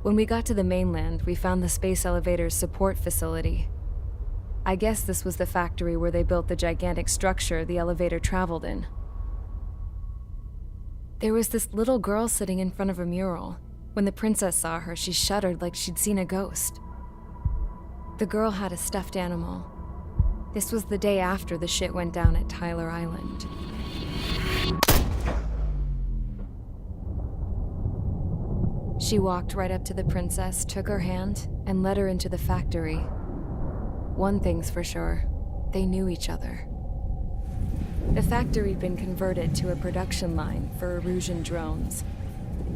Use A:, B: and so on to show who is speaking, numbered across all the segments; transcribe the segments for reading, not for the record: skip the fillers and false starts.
A: When we got to the mainland, we found the space elevator's support facility. I guess this was the factory where they built the gigantic structure the elevator traveled in. There was this little girl sitting in front of a mural. When the princess saw her, she shuddered like she'd seen a ghost. The girl had a stuffed animal. This was the day after the shit went down at Tyler Island. She walked right up to the princess, took her hand, and led her into the factory. One thing's for sure, they knew each other. The factory'd been converted to a production line for Erusian drones.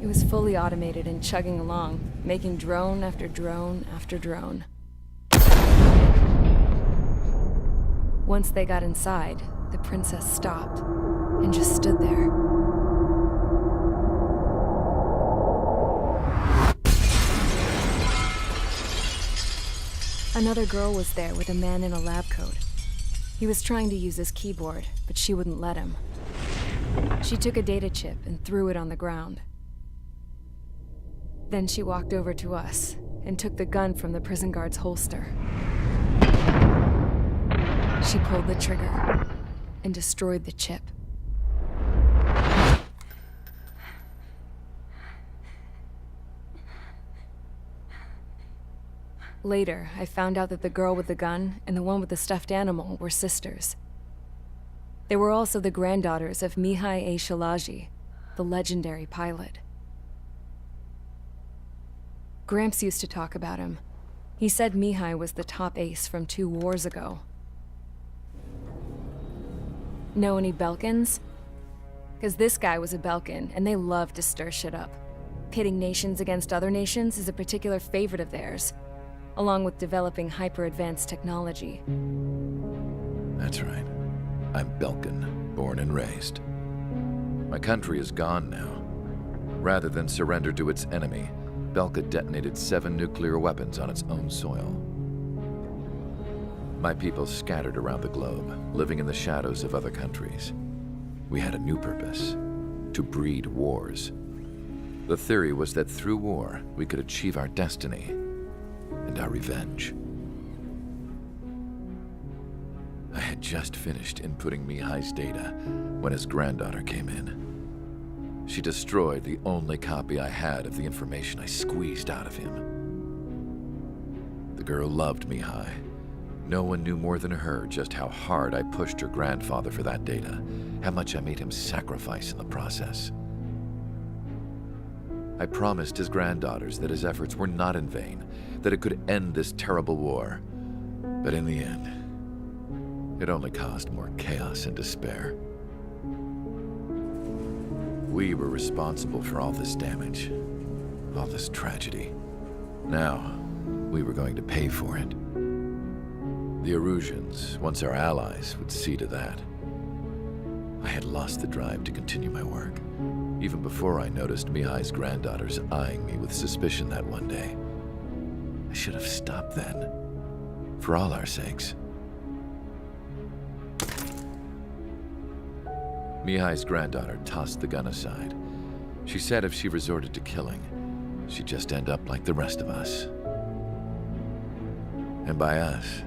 A: It was fully automated and chugging along, making drone after drone after drone. Once they got inside, the princess stopped and just stood there. Another girl was there with a man in a lab coat. He was trying to use his keyboard, but she wouldn't let him. She took a data chip and threw it on the ground. Then she walked over to us and took the gun from the prison guard's holster. She pulled the trigger and destroyed the chip. Later, I found out that the girl with the gun and the one with the stuffed animal were sisters. They were also the granddaughters of Mihai A. Shalaji, the legendary pilot. Gramps used to talk about him. He said Mihai was the top ace from 2 wars ago. Know any Belkans? Because this guy was a Belkan, and they love to stir shit up. Pitting nations against other nations is a particular favorite of theirs, along with developing hyper-advanced technology.
B: That's right. I'm Belkan, born and raised. My country is gone now. Rather than surrender to its enemy, Belka detonated 7 nuclear weapons on its own soil. My people scattered around the globe, living in the shadows of other countries. We had a new purpose: to breed wars. The theory was that through war, we could achieve our destiny and our revenge. I had just finished inputting Mihai's data when his granddaughter came in. She destroyed the only copy I had of the information I squeezed out of him. The girl loved Mihai. No one knew more than her just how hard I pushed her grandfather for that data, how much I made him sacrifice in the process. I promised his granddaughters that his efforts were not in vain, that it could end this terrible war. But in the end, it only caused more chaos and despair. We were responsible for all this damage, all this tragedy. Now, we were going to pay for it. The Erusians, once our allies, would see to that. I had lost the drive to continue my work, even before I noticed Mihai's granddaughters eyeing me with suspicion that one day. I should have stopped then, for all our sakes. Mihai's granddaughter tossed the gun aside. She said if she resorted to killing, she'd just end up like the rest of us. And by us,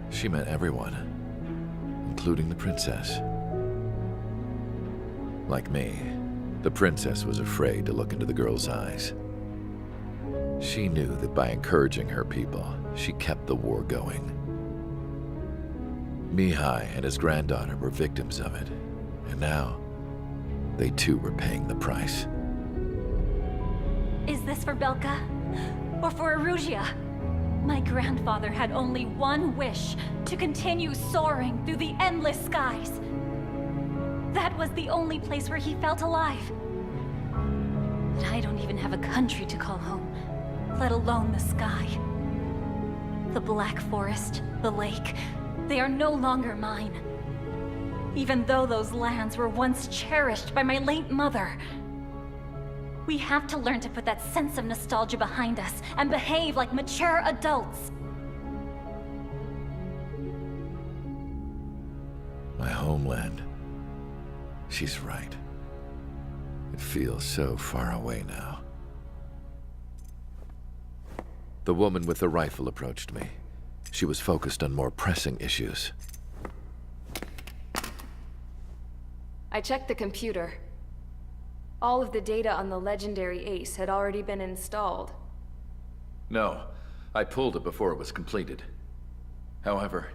B: she meant everyone, including the princess. Like me, the princess was afraid to look into the girl's eyes. She knew that by encouraging her people, she kept the war going. Mihai and his granddaughter were victims of it, and now they too were paying the price.
C: Is this for Belka? Or for Erusia? My grandfather had only one wish: to continue soaring through the endless skies. That was the only place where he felt alive. But I don't even have a country to call home, let alone the sky. The Black Forest, the lake, they are no longer mine. Even though those lands were once cherished by my late mother. We have to learn to put that sense of nostalgia behind us and behave like mature adults.
B: My homeland. She's right. It feels so far away now. The woman with the rifle approached me. She was focused on more pressing issues.
A: I checked the computer. All of the data on the legendary ace had already been installed.
B: No, I pulled it before it was completed. However,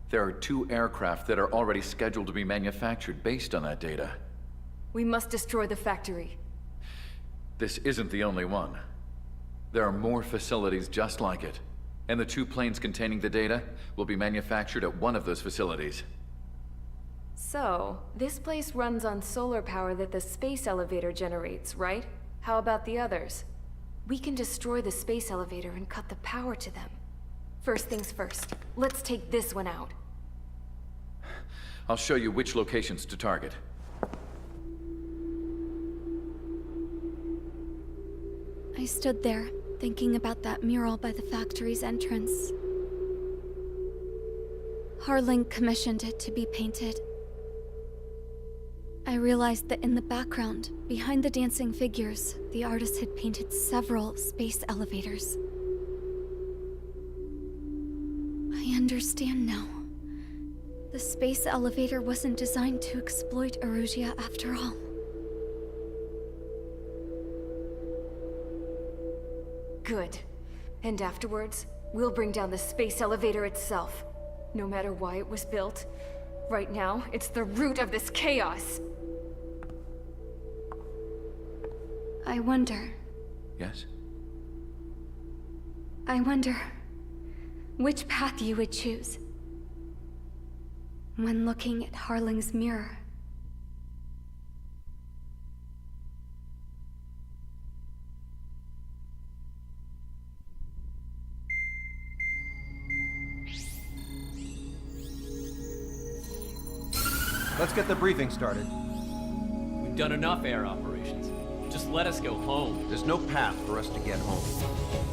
B: there are 2 aircraft that are already scheduled to be manufactured based on that data.
A: We must destroy the factory.
B: This isn't the only one. There are more facilities just like it, and the 2 planes containing the data will be manufactured at one of those facilities.
A: So, this place runs on solar power that the space elevator generates, right? How about the others? We can destroy the space elevator and cut the power to them. First things first, let's take this one out.
B: I'll show you which locations to target.
D: I stood there, thinking about that mural by the factory's entrance. Harling commissioned it to be painted. I realized that in the background, behind the dancing figures, the artist had painted several space elevators. I understand now. The space elevator wasn't designed to exploit Erusia after all.
A: Good. And afterwards, we'll bring down the space elevator itself. No matter why it was built, right now, it's the root of this chaos.
D: I wonder
B: Yes?
D: which path you would choose when looking at Harling's mirror.
E: Let's get the briefing started.
F: We've done enough air operations. Just let us go home.
E: There's no path for us to get home.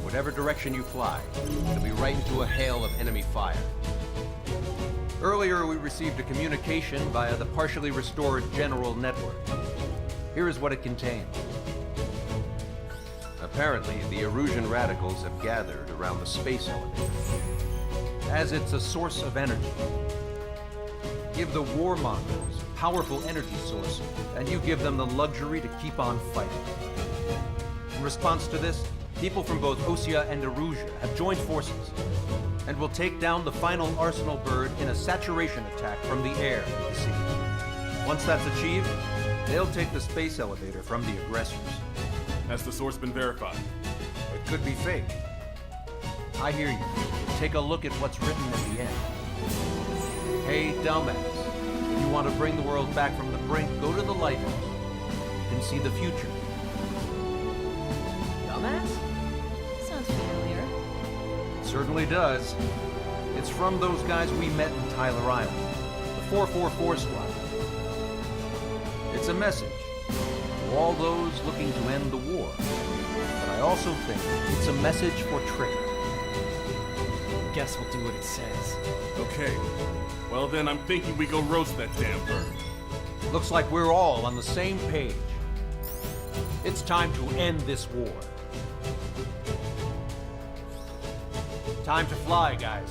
E: Whatever direction you fly, it'll be right into a hail of enemy fire. Earlier, we received a communication via the partially restored general network. Here is what it contained. Apparently, the Erusian radicals have gathered around the space elevator, as it's a source of energy. Give the warmongers a powerful energy source, and you give them the luxury to keep on fighting. In response to this, people from both Osea and Erusia have joined forces, and will take down the final Arsenal bird in a saturation attack from the air and the sea. Once that's achieved, they'll take the space elevator from the aggressors.
G: Has the source been verified?
E: It could be fake. I hear you. Take a look at what's written at the end. Hey, dumbass. If you want to bring the world back from the brink, go to the lighthouse. You can see the future.
C: Dumbass? Sounds familiar.
E: It certainly does. It's from those guys we met in Tyler Island, the 444 squad. It's a message to all those looking to end the war. But I also think it's a message for Trigger.
F: Guess we'll do what it says.
G: Okay. Well then, I'm thinking we go roast that damn bird.
E: Looks like we're all on the same page. It's time to end this war. Time to fly, guys.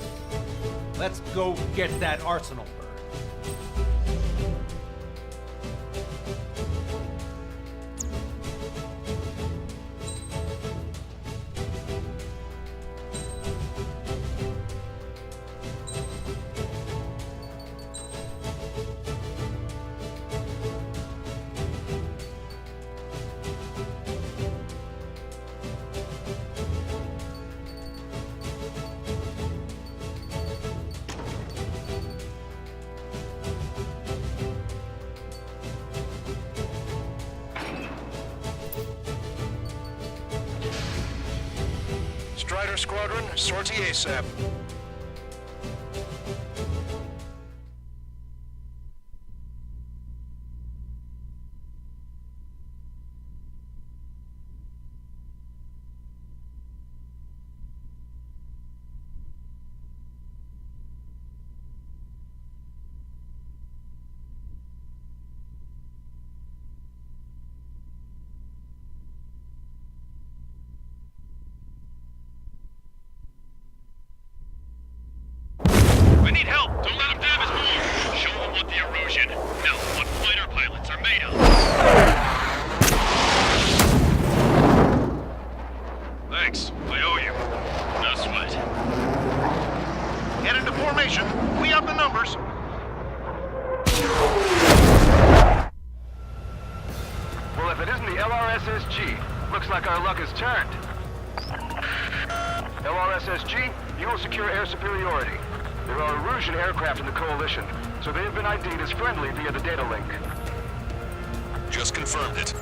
E: Let's go get that Arsenal bird.
H: Strider Squadron, sortie ASAP.
I: Well, if it isn't the LRSSG, looks like our luck has turned. LRSSG, you will secure air superiority. There are Erusian aircraft in the Coalition, so they have been ID'd as friendly via the data link.
H: Just confirmed it.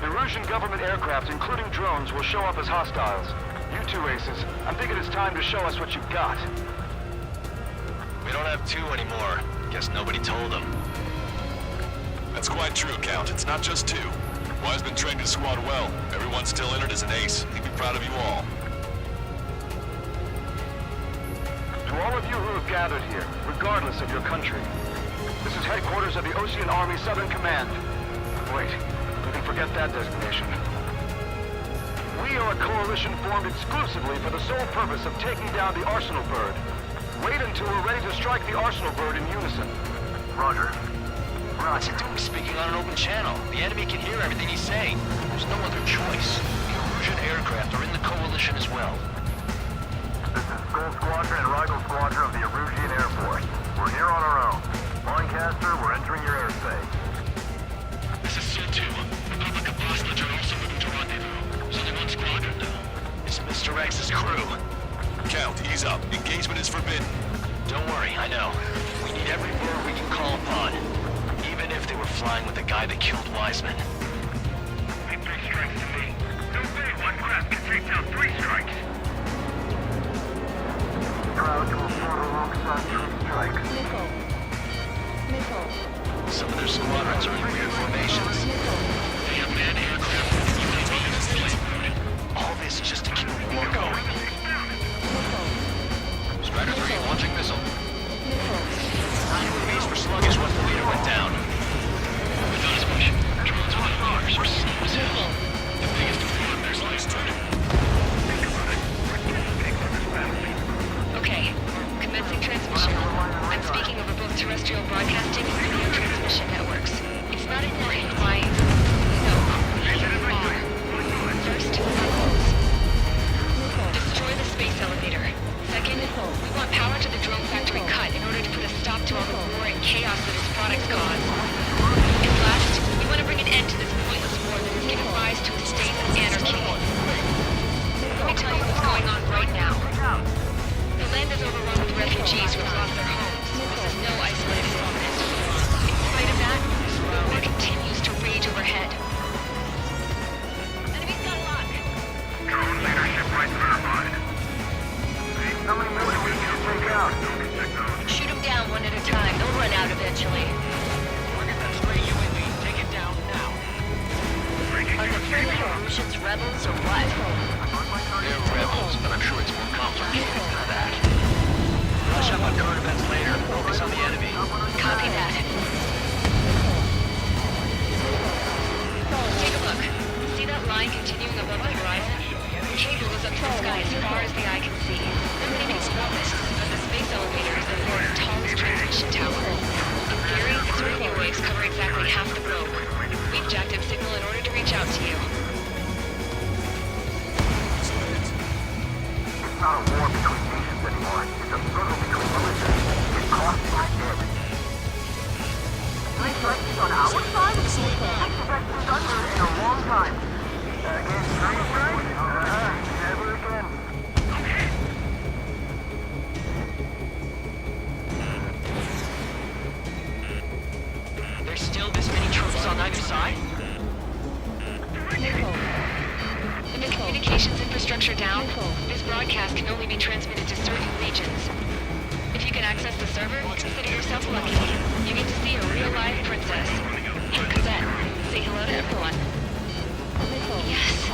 I: The Erusian government aircraft, including drones, will show up as hostiles. You two aces, I'm thinking it's time to show us what you've got.
J: We don't have two anymore. Guess nobody told them.
H: That's quite true, Count. It's not just two. Wiseman trained his squad well. Everyone's still in it as an ace. He'd be proud of you all.
I: To all of you who have gathered here, regardless of your country, this is headquarters of the Ocean Army Southern Command. Wait, you can forget that designation. We are a coalition formed exclusively for the sole purpose of taking down the Arsenal Bird. Wait until we're ready to strike the Arsenal Bird in unison.
J: Roger. What's it doing speaking on an open channel? The enemy can hear everything he's saying. There's no other choice. The Erusian aircraft are in the Coalition as well.
I: This is Skull Squadron and Rigel Squadron of the Erusian Air Force. We're here on our own. Lancaster, we're entering your airspace.
H: This is SOL-2. Republic of Bosnich are also moving to rendezvous. So they want Squadron now.
J: It's Mr. X's crew.
H: Count, ease up. Engagement is forbidden.
J: Don't worry, I know. We need every bird we can call upon. Even if they were flying with the guy that killed Wiseman.
H: Keep 3 strikes to me. No way one craft can take down 3 strikes.
I: Proud to afford alongside 3 strikes.
J: Some of their squadrons are in weird formations.
H: They have manned aircraft with UAVs delivered.
J: All this just to keep the war going. Strider 3, launching missile. UAVs for sluggish once the leader went down.
H: We thought as much. Drones with ours are slow as hell. The biggest one there's last turning. Think about it. We're getting big on this battlefield.
K: Okay, commencing transmission. I'm speaking over both terrestrial broadcasting and radio transmission networks. It's not important why... No, we are. First, goals. Destroy the space elevator. Second, we want power to the drone factory cut in order to put a stop to all the war and chaos that its products cause. And last, we want to bring an end to this pointless war that has given rise to a state of anarchy. Let me tell you what's going on right now. The land is overrun with refugees who have lost their homes. This is no isolated incident. In spite of that, the war continues to rage overhead. Enemy's got a lock.
H: Drone leadership right verified.
I: How many more do we need to take out?
K: Shoot them down one at a time. They'll run out eventually.
J: Target that stray UAV. Take it down now.
K: Are the friendly Erusians rebels or what?
J: They're rebels, but I'm sure it's more complicated than that. Brush up on current events later. Focus on the enemy.
K: Copy that. Take a look. See that line continuing above the horizon? The cable goes up to the sky as far as the eye can see. Nobody makes notice, but the space elevator is the world's tallest transmission tower. In theory, its radio waves cover exactly half the globe. We've jacked up signal in order to reach out to you.
I: It's not a war between nations anymore. It's a struggle between militias. It's costing us damage. 3 strikes on our side? Expect thunder in a long time. Again, 3 strikes? Never again.
J: There's still this many troops on either side?
K: With the communications infrastructure down, this broadcast can only be transmitted to certain regions. If you can access the server, consider yourself lucky. You get to see a real-life princess. And Cadet, say hello to everyone. Yes.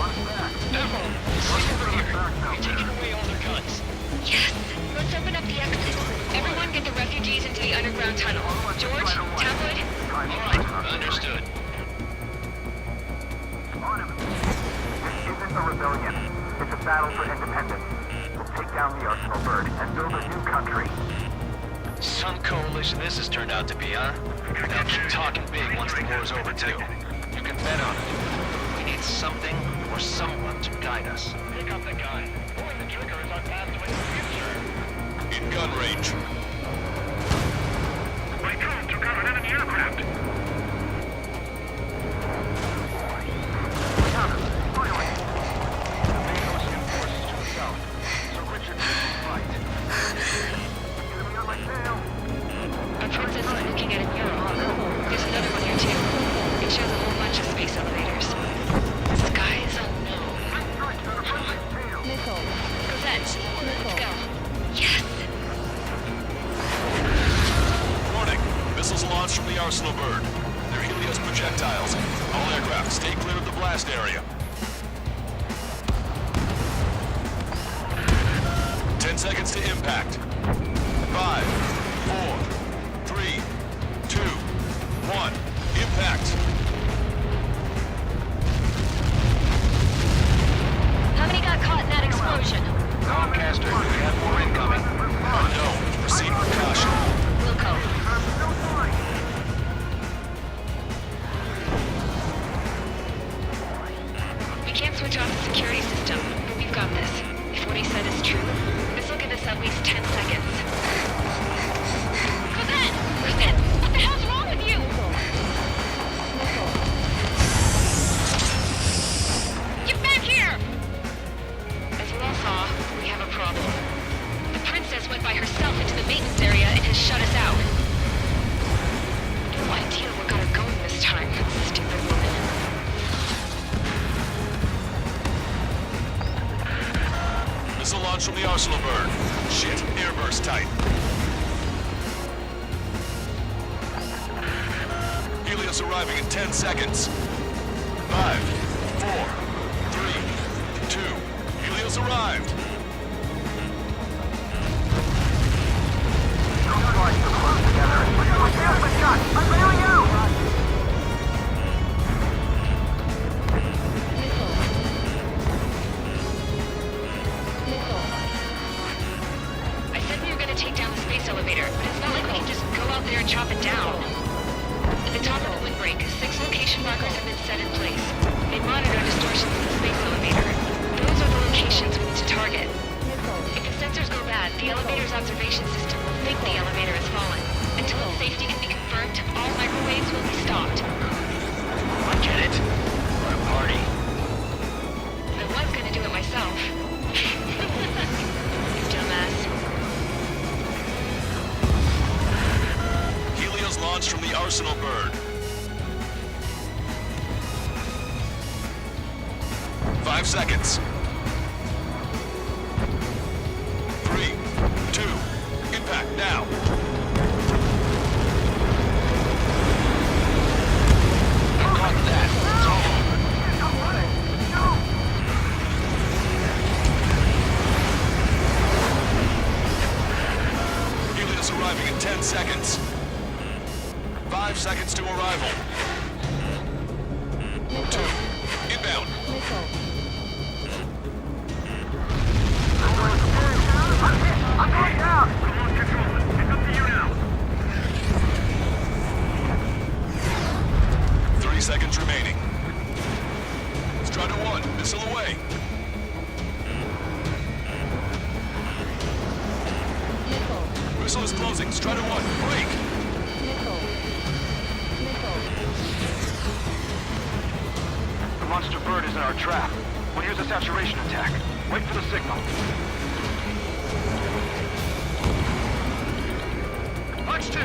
J: You're taking away all their guns.
K: Yes. Let's open up the exit. Everyone get the refugees into the underground tunnel. George, Tabloid.
J: All right, understood.
I: This isn't a rebellion. It's a battle for independence. We'll take down the Arsenal Bird and build a new country.
J: Some coalition this has turned out to be, huh? They'll keep talking big once the war's over, too. You can bet on it. We need something or someone to guide us.
H: Pick up the gun. Pulling the trigger is our path to the future. In gun range. My drone took out an enemy aircraft. Stay clear of the blast area. 10 seconds to impact. 5, 4, 3, 2, 1. Impact.
K: How many got caught in that explosion?
J: Comcaster, do we have more incoming?
H: Unknown. Proceed with caution.
K: Wilco. We can't switch off the security system, but we've got this. If what he said is true, this will give us at least 10 seconds. Kristen! Kristen! What the hell's wrong with you? Get back here! As you all saw, we have a problem. The princess went by herself into the maintenance area and has shut us out. No idea what got her going this time, stupid woman.
H: Missile launch from the arsenal bird. Shit, airburst tight. Helios arriving in 10 seconds. 5, 4, 3, 2. Helios arrived.
K: I said we were gonna take down the space elevator, but it's not like we can just go out there and chop it down. At the top of the windbreak, 6 location markers have been set in place. They monitor distortions in the space elevator. Those are the locations we need to target. If the sensors go bad, the elevator's observation system will think the elevator has fallen. Until its safety can be confirmed, all microwaves will be stopped.
J: I get it. What a party.
K: I was gonna do it myself. You dumbass.
H: Helios launched from the arsenal bird. 5 seconds. 3, 2, impact now.
J: Got that. It's all over.
H: Helios arriving in 10 seconds. 5 seconds to arrival. 2, inbound.
I: I'm going down! Remote control. It's up to you now.
H: 30 seconds remaining. Strider 1, missile away. Missile is closing. Strider 1, break.
I: The monster bird is in our trap. We'll use a saturation attack. Wait for the signal. Punch 2!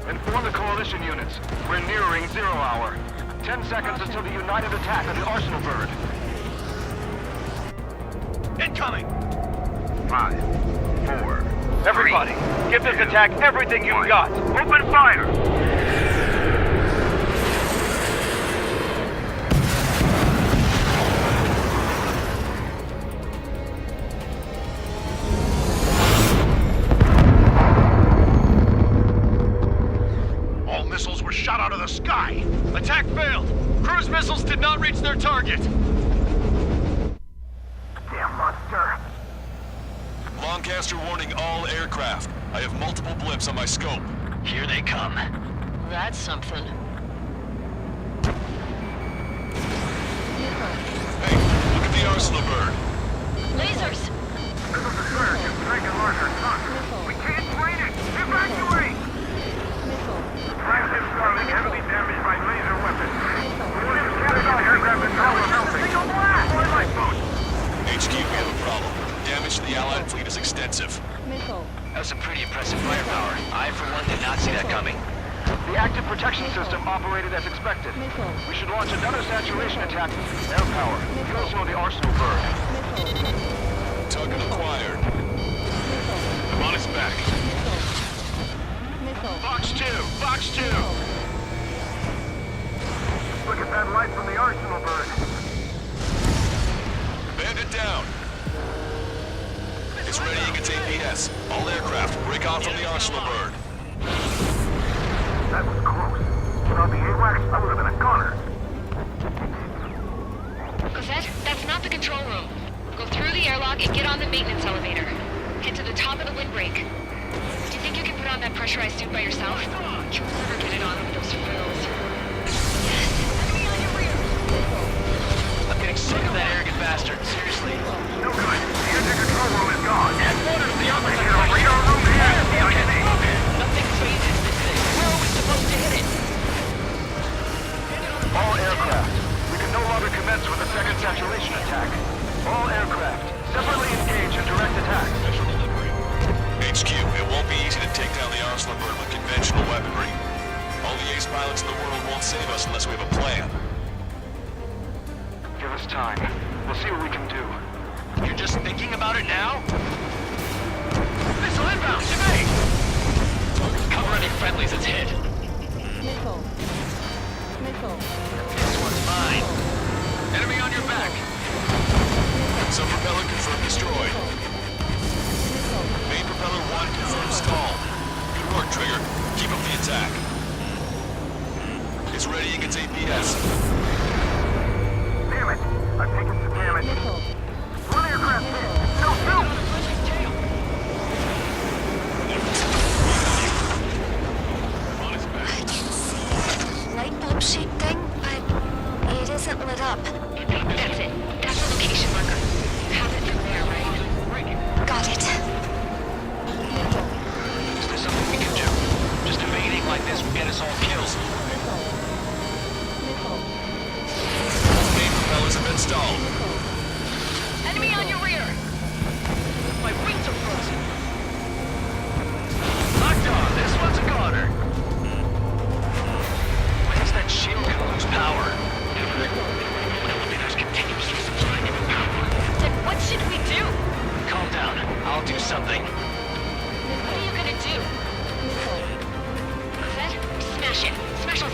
I: Inform the coalition units. We're nearing 0 hour. 10 seconds until the united attack of the arsenal bird.
H: Incoming.
I: 5, 4. Everybody, give this attack everything you've got. Open fire!
H: All missiles were shot out of the sky. Attack failed. Cruise missiles did not reach their target.
I: Damn monster.
H: Lancaster warning all aircraft. I have multiple blips on my scope.
J: Here they come.
K: That's something.
H: Hey, look at the arsenal bird.
K: Lasers!
I: This is the surge. It's making larger tons. We can't drain it. Evacuate! Flagship Starling heavily damaged by laser weapons. Williams Canada aircraft control is melting. Single blast! More lifeboat!
H: HQ, we have a problem. Damage to the Allied fleet is extensive.
J: That was some pretty impressive firepower. I, for one, did not see that coming.
I: The active protection system operated as expected. We should launch another saturation attack. Air power. You also know the arsenal bird.
H: Target acquired. I'm on its back.
I: Fox 2! Fox 2! Look at that light from the arsenal bird.
H: Bandit down. It's ready against APS. All aircraft, break off from the arsenal bird.
I: That was close. Without the AWACS, I would have been a goner.
K: Cosette, that's not the control room. Go through the airlock and get on the maintenance elevator. Head to the top of the windbreak. Do you think you can put on that pressurized suit by yourself? You'll never get it on with those frills.
J: I'm getting sick of that arrogant bastard. Seriously.
I: No good. The engine control room is gone.
J: Headquarters of the
I: They get a radar room here.
J: Nothing phases this thing. Where are we supposed to hit it?
I: All aircraft. We can no longer commence with a second saturation attack. All aircraft, separately engage in direct attack.
H: HQ, it won't be easy to take down the arsenal bird with conventional weaponry. All the ace pilots in the world won't save us unless we have a plan.
I: Give us time. We'll see what we can do.
J: You're just thinking about it now? Missile inbound to me! Cover any friendlies it's hit. This one's mine. Enemy on your back.
H: Some propeller confirmed destroyed. Main propeller 1 confirmed stalled. Good work, Trigger. Keep up the attack. It's ready against APS.
I: Damn it! I've taken some damage. One aircraft hit. No, no!
K: I can see a light bulb-shaped thing, but it isn't lit up. That's it. That's the location marker. You have it from there, right? Got it.
J: Is there something we can do? Just evading like this will get us all kills.
H: Main propellers have been stalled.
K: Enemy on your rear!
J: My wings are frozen. Locked on. This one's a goner. When's that shield gonna lose power? Elevator's continuously supplying it with power.
K: Then what should we do?
J: Calm down. I'll do something.
K: What are you gonna do? Cosette, smash it. Smash all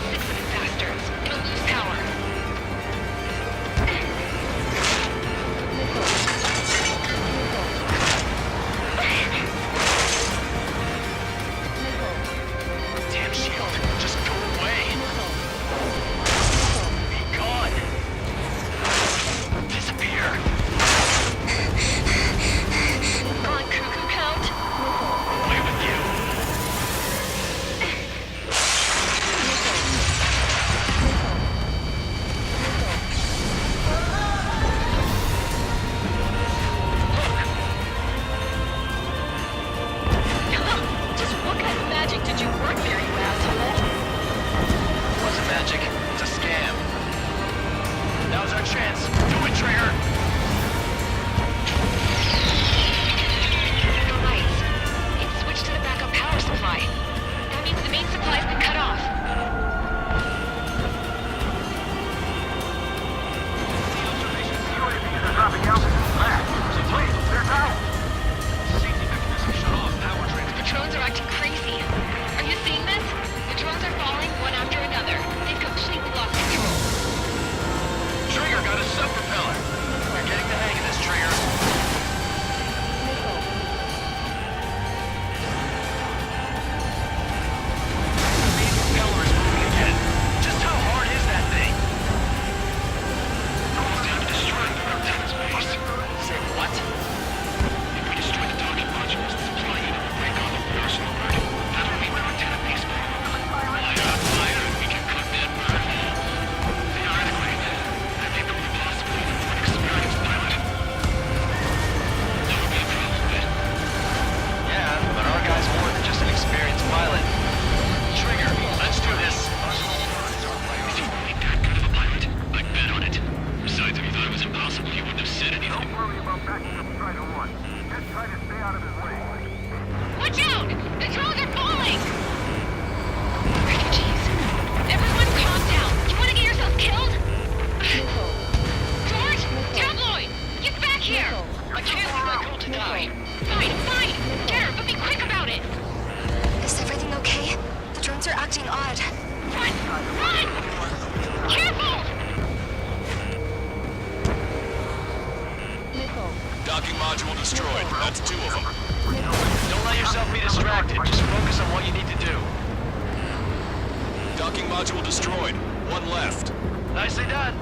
J: module destroyed. One left. Nicely done.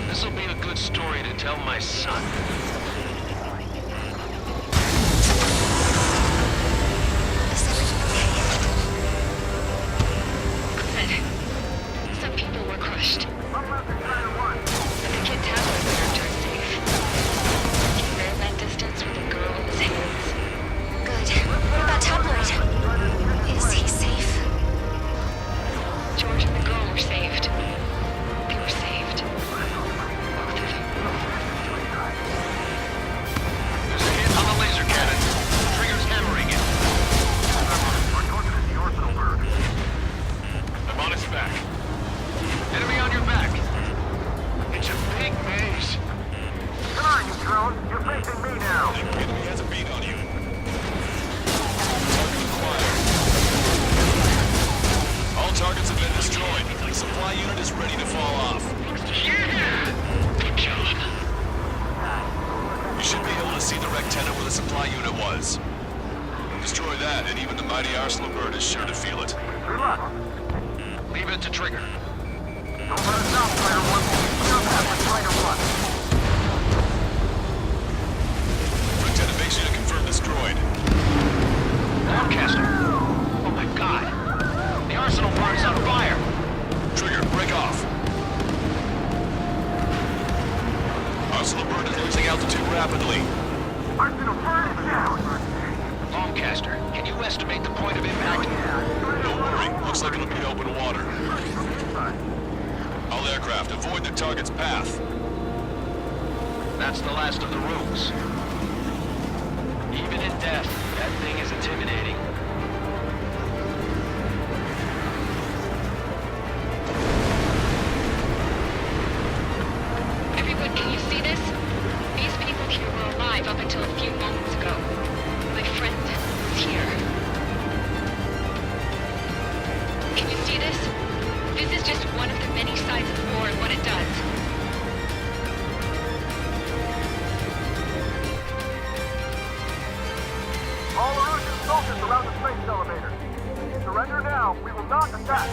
J: This'll be a good story to tell my son.
K: Good. Some people were crushed. But the kid tablet turned safe. He ran that distance with a girl in his hands.
D: Good. What about Tabloid? Is he safe?
K: George and the girl were saved. They were saved. Both of them.
J: There's a hit on the laser cannon. Trigger's hammering it. I'm on its back. Enemy on your back. It's a big maze.
I: Come on, you drone. You're facing me now.
J: The enemy has a beat on you. Target acquired. All targets have been destroyed. The supply unit is ready to fall off.
K: Good job.
J: You should be able to see the rectenna where the supply unit was. Destroy that, and even the mighty Arsenal bird is sure to feel it.
I: Good luck.
J: Leave it to Trigger.
I: Don't let us out, Fighter 1. We don't have to Fighter 1.
J: Rectenna makes you to confirm destroyed. Lancaster! Oh my god! The Arsenal bird is on fire! Trigger, break off. Arsenal bird is losing altitude rapidly.
I: Arsenal bird is down.
J: Lancaster, can you estimate the point of impact? Don't worry, looks like it'll be open water. All aircraft, avoid the target's path. That's the last of the rooms. Even in death, that thing is intimidating.
K: Everyone, can you see this? These people here were alive up until a few moments ago. My friend was here. Can you see this? This is just one of the many sides of war and what it does.
I: All Erusian soldiers around the space elevator. Surrender now. We will not attack.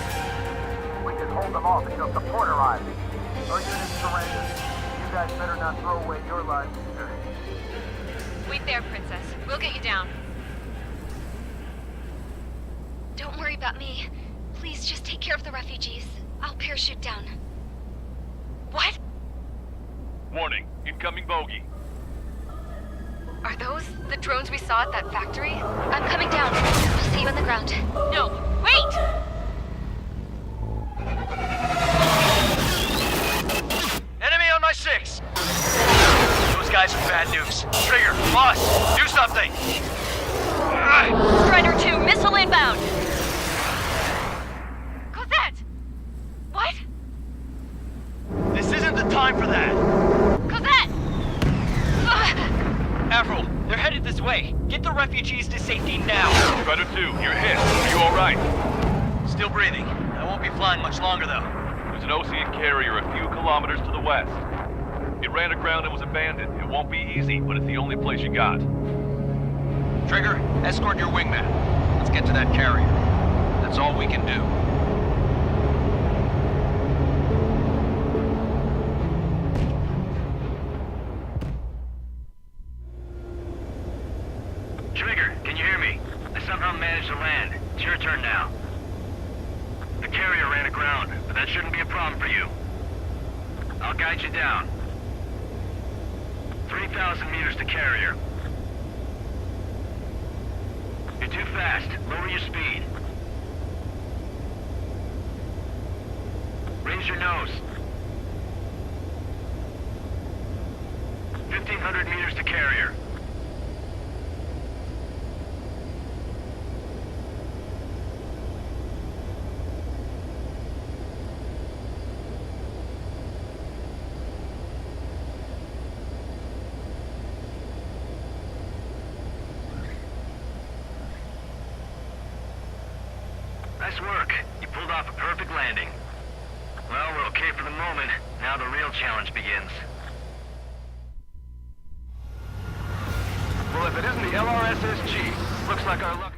I: We can hold them off until support arrives. Our units surrender. You guys better not throw away your lives either.
K: Wait there, Princess. We'll get you down.
D: Don't worry about me. Please just take care of the refugees. I'll parachute down. What?
G: Warning, incoming bogey.
D: Are those the drones we saw at that factory? I'm coming down. I'll see you on the ground.
K: No, wait!
J: Enemy on my 6! Those guys are bad news. Trigger, boss, do something!
K: Strider 2, missile inbound! Cosette! What?
J: This isn't the time for that!
K: Cosette!
J: Avril, they're headed this way. Get the refugees to safety now.
G: Strider 2, you're hit. Are you alright?
J: Still breathing. I won't be flying much longer, though.
G: There's an Ocean carrier a few kilometers to the west. It ran aground and was abandoned. It won't be easy, but it's the only place you got.
E: Trigger, escort your wingman. Let's get to that carrier. That's all we can do.
I: Trigger, can you hear me? I somehow managed to land. It's your turn now. The carrier ran aground, but that shouldn't be a problem for you. I'll guide you down. 3,000 meters to carrier. You're too fast. Lower your speed. Raise your nose. 1,500 meters to carrier. Nice work. You pulled off a perfect landing. Well, we're okay for the moment. Now the real challenge begins. Well, if it isn't the LRSSG, looks like our luck...